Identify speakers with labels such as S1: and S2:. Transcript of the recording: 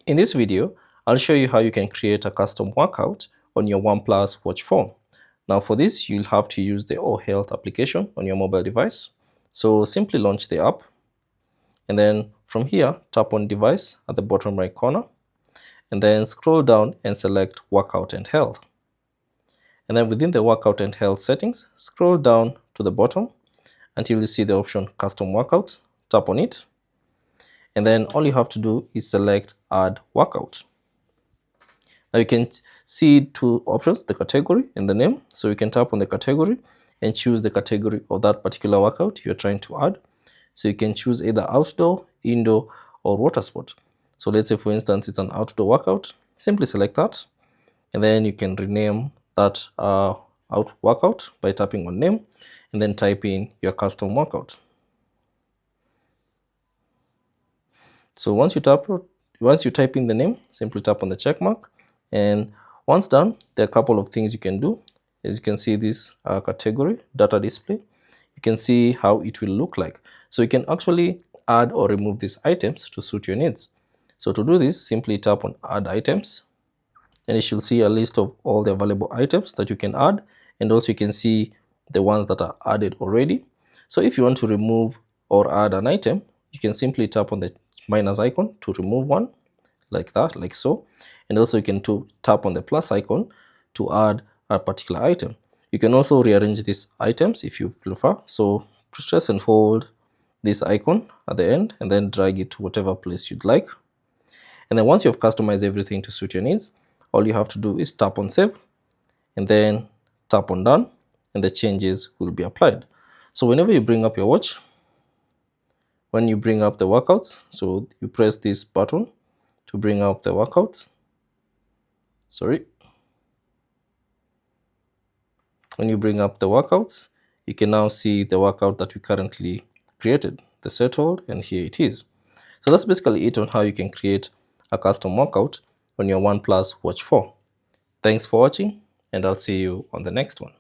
S1: In this video, I'll show you how you can create a custom workout on your OnePlus Watch 4. Now for this, you'll have to use the O Health application on your mobile device. So simply launch the app, and then from here, tap on device at the bottom right corner, and then scroll down and select workout and health. And then within the workout and health settings, scroll down to the bottom until you see the option custom workouts. Tap on it, and then all you have to do is select add workout. Now you can see two options, the category and the name. So you can tap on the category and choose the category of that particular workout you're trying to add. So you can choose either outdoor, indoor, or water sport. So let's say, for instance, it's an outdoor workout. Simply select that, and then you can rename that out workout by tapping on name, and then type in your custom workout. So once you type in the name, simply tap on the check mark, and once done, there are a couple of things you can do. As you can see, this category data display, you can see how it will look like. So you can actually add or remove these items to suit your needs. So to do this, simply tap on add items, and you should see a list of all the available items that you can add, and also you can see the ones that are added already. So if you want to remove or add an item, you can simply tap on the minus icon to remove one, like that, like so. And also you can tap on the plus icon to add a particular item. You can also rearrange these items if you prefer. So press and hold this icon at the end and then drag it to whatever place you'd like. And then once you've customized everything to suit your needs, all you have to do is tap on save and then tap on done, and the changes will be applied. So whenever you bring up your watch, when you bring up the workouts, so you press this button to bring up the workouts. When you bring up the workouts, you can now see the workout that we currently created, the settled, and here it is. So that's basically it on how you can create a custom workout on your OnePlus Watch 4. Thanks for watching, and I'll see you on the next one.